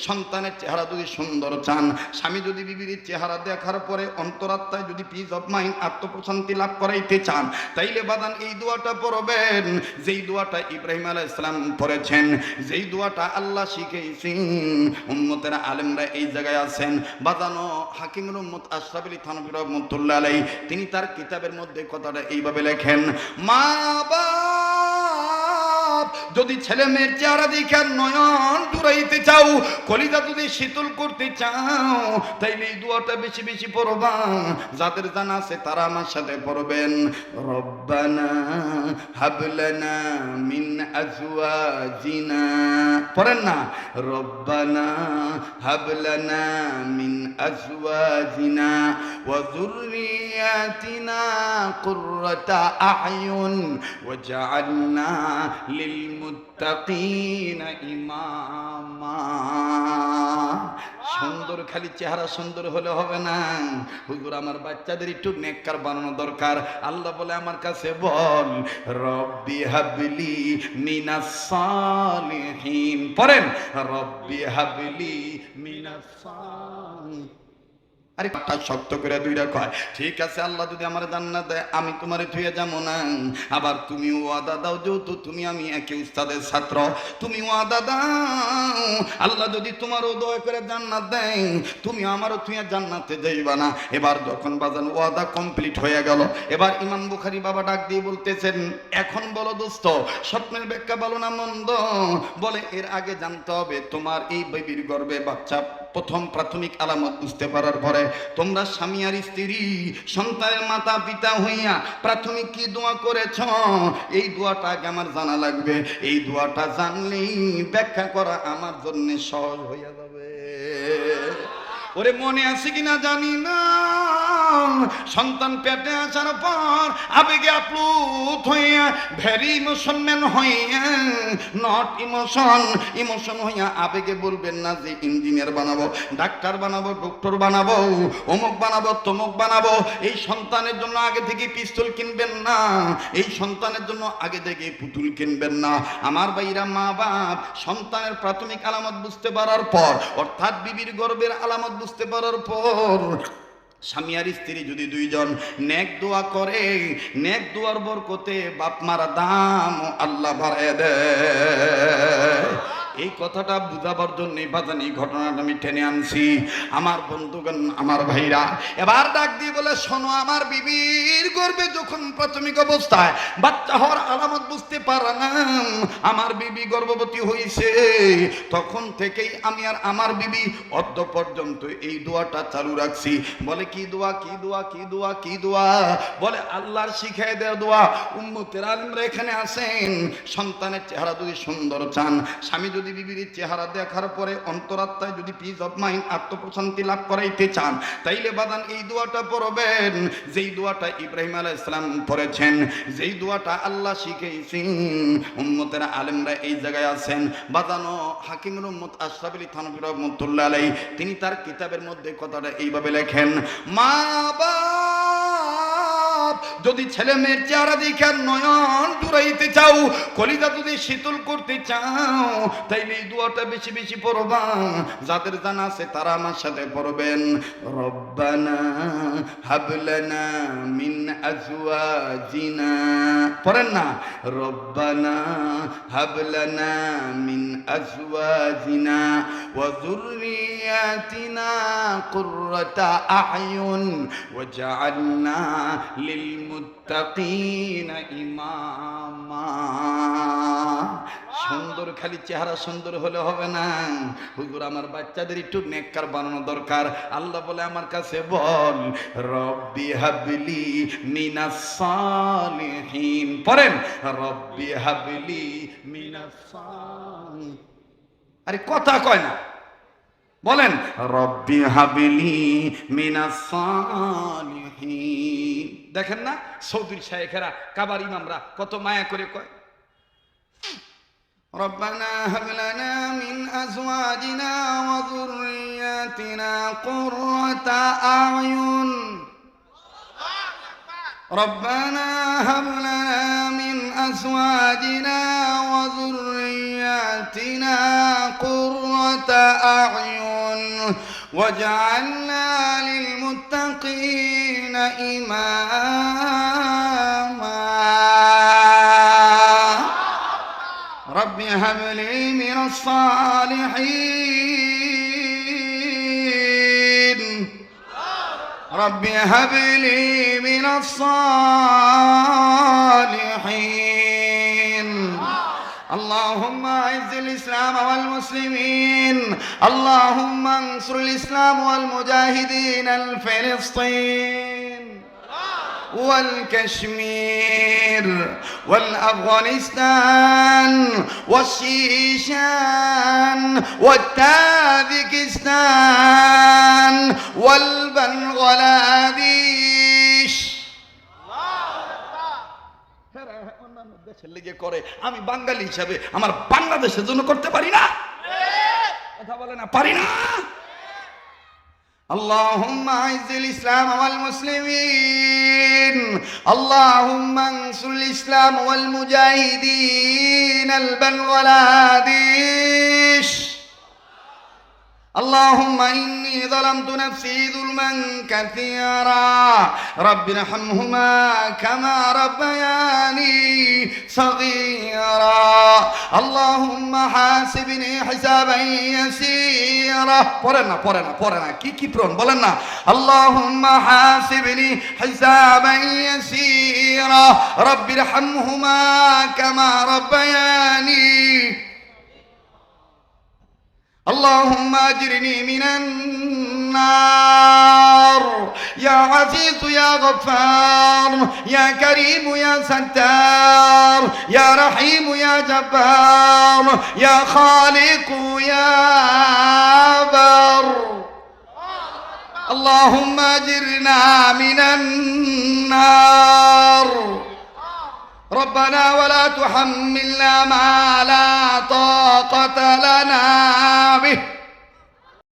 সন্তানের চেহারা যদি সুন্দর চান, স্বামী যদি বিবির চেহারা দেখার পরে অন্তরাত্মায় যদি পিস অফ মাইন্ড আত্মপ্রশান্তি লাভ করাইতে চান, তাইলে বাদান এই দোয়াটা পড়বেন, যেই দোয়াটা ইব্রাহিম আলাইহিস সালাম পড়েছেন, যেই দোয়াটা আল্লাহ শিখাইছেন। উম্মতের আলেমরা এই জায়গায় আছেন, বাদানো হাকিমুল উম্মত আশরাফ আলী থানভী রাহমাতুল্লাহ আলাইহি তিনি তার কিতাবের মধ্যে কথাটা এইভাবে লেখেন, মা যদি ছেলে মেয়ের চেহারা দেখে নয়ন জুড়াইতে চাও, কলিজা যদি শীতল করতে চাও, তাইলে এই দোয়াটা বেশি বেশি পড়বা। যাদের জানা আছে তারা আমার সাথে পড়বেন, রব্বানা হাবলানা মিন আজওয়াজিনা, পড়েন না, রব্বানা হাবলানা মিন আজওয়াজিনা ওয়া যুররিয়াতিনা কুররাতা আ'য়ুন ওয়াজআলনা লিলমুত্তাকিনা ইমামা। সুন্দর খালি চেহারা সুন্দর হলে হবে না, হুজুর আমার বাচ্চাদের একটু নেককার বানানো দরকার। আল্লাহ বলে আমার কাছে বল, রব্বি হাবলি মিনাস সালিহিন, পড়েন রব্বি হাবলি মিনাস সালিহিন। আরে কথা শক্ত করে দুইটা কয়, ঠিক আছে আল্লাহ যদি আমার জান্নাত দেয় আমি তোমারে থুয়ে যাবো না। আবার তুমি ওয়াদা দাও, যেহেতু তুমি আমি একই উস্তাদের ছাত্র, তুমি ওয়াদা দাও আল্লাহ যদি তোমারও দয়া করে জান্নাত দেয় তুমি আমারও থুয়ে জান্নাতে যাইবা না। এবার যখন বাজান ওয়াদা কমপ্লিট হয়ে গেল, এবার ইমাম বুখারী বাবা ডাক দিয়ে বলতেছেন, এখন বলো দোস্ত স্বপ্নের ব্যাখ্যা বলো না মন্দ, বলে এর আগে জানতে হবে তোমার এই বেবির গর্ভে বাচ্চা প্রথম প্রাথমিক আলামত বুঝতে পারার পরে তোমরা স্বামী আর স্ত্রী সন্তানের মাতা পিতা হইয়া প্রাথমিক কি দোয়া করেছ, এই দোয়াটা আগে আমার জানা লাগবে। এই দোয়াটা জানলেই ব্যাখ্যা করা আমার জন্য সহজ হইয়া যাবে। ওরে মনে আছে কিনা জানি না, সন্তান পেটে আসার পর আবেগে আপ্লুত হইয়া ভেরি ইমোশনম্যান হইয়া, নট ইমোশন হইয়া আবেগে বলবেন না যে ইঞ্জিনিয়ার বানাবো, ডাক্তার বানাবো, ডক্টর বানাবো, অমুক বানাবো, তমুক বানাবো। এই সন্তানের জন্য আগে থেকে পিস্তল কিনবেন না, এই সন্তানের জন্য আগে থেকে পুতুল কিনবেন না। আমার ভাইরা, মা বাপ সন্তানের প্রাথমিক আলামত বুঝতে পারার পর, অর্থাৎ বিবির গর্ভের আলামত বুঝতে পারার পর, স্বামী আর স্ত্রী যদি দুইজন নেক দোয়া করে, নেক দোয়ার বরকতে বাপ মারা দাম আল্লাহ বাড়ায় দেয়। এই কথাটা বুঝাবার জন্য বাজান এই ঘটনাটা আমি টেনে আনছি। আমার বন্ধুগণ, আমার ভাইরা, এবার ডাক দিয়ে বলে, শোনো, আমার বিবির গর্ভে যখন প্রাথমিক অবস্থায় বাচ্চা হওয়ার আলামত বুঝতে পারলাম, আমার বিবি গর্ভবতী হয়েছে, তখন থেকেই আমি আর আমার বিবি অদ্য পর্যন্ত এই দোয়াটা চালু রাখছি। বলে কি দোয়া, কি দোয়া, কি দোয়া, কি দোয়া? বলে আল্লাহর শিখাই দেওয়া দোয়া। উম্মতের আলেমরা এখানে আছেন, সন্তানের চেহারা যদি সুন্দর চান, স্বামী যদি বিবির চেহারা দেখার পরে অন্তরাত্মায় যদি পিস অফ মাইন্ড আত্মপ্রশান্তি লাভ করাইতে চান, তাইলে বাদান এই দোয়াটা পড়বেন, যেই দোয়াটা ইব্রাহিম আলাইহিস সালাম পড়েছেন, যেই দোয়াটা আল্লাহ শিখাইছেন। উম্মতের আলেমরা এই জায়গায় আছেন, বাদানো হাকিমুল উম্মত আশরাফ আলী থানভী রাহমাতুল্লাহ আলাইহি তিনি তার কিতাবের মধ্যে কথাটা এইভাবে লেখেন, মা যদি ছেলে মেয়ের চেহারা দেখে নয়ন জুড়াইতে চাও, কলিজা যদি শীতল করতে চাও, তাইলে এই দোয়াটা বেশি বেশি পড়বা। যাদের জানা আছে তারা আমার সাথে পড়বেন, রব্বানা হাবলানা মিন আজওয়াজিনা, পড়েন না, রব্বানা হাবলানা মিন আজওয়াজিনা ওয়া যুররিয়াতিনা কুররাতা আ'য়ুন ওয়াজআলনা লিলমুত্তাকিনা ইমামা। সুন্দর খালি চেহারা সুন্দর হলে হবে না, হুজুর আমার বাচ্চাদের একটু নেককার বানানো দরকার। আল্লাহ বলে আমার কাছে বল, রব্বি হাবলি মিনাস সালিহিন, পড়েন রব্বি হাবলি মিনাস সালিহিন। আরে কথা কয় না, বলেন রব্বি হাবলি মিনাস সালিহিন। দেখেন না সৌদির শায়েখেরা, কাবার ইমামরা কত মায়া করে কয়, রব্বানা হাব লানা মিন আজওয়াজিনা ওয়া যুররিয়াতিনা কুররাতা আ'য়ুন, রব্বানা হাব লানা মিন أزواجنا وذرياتنا قرة أعين واجعلنا للمتقين إماما رب هب لي من الصالحين رب هب لي من الصالحين اللهم أعز الإسلام والمسلمين اللهم انصر الإسلام والمجاهدين الفلسطين والكشمير والأفغانستان والشيشان والتاجيكستان والبنغلاديش লেগে করে আমি বাঙালি হিসাবে আমার বাংলাদেশের জন্য করতে পারি না কথা বলে না পারি না اللهم اعز الاسلام والمسلمين اللهم انصر الاسلام والمجاهدين البنغلاديش اللهم إني ظلمت نفسي ظلما كثيرا رب ارحمهما كما ربياني صغيرا اللهم حاسبني حسابا يسيرا পড়েনা কি প্রণ বলেন না اللهم حاسبني حسابا يسيرا رب ارحمهما كما ربياني اللهم أجرني من النار يا عزيز يا غفار يا كريم يا ستار يا رحيم يا جبار يا خالق يا بر اللهم أجرنا من النار ربنا ولا تحملنا ما لا طاقة لنا به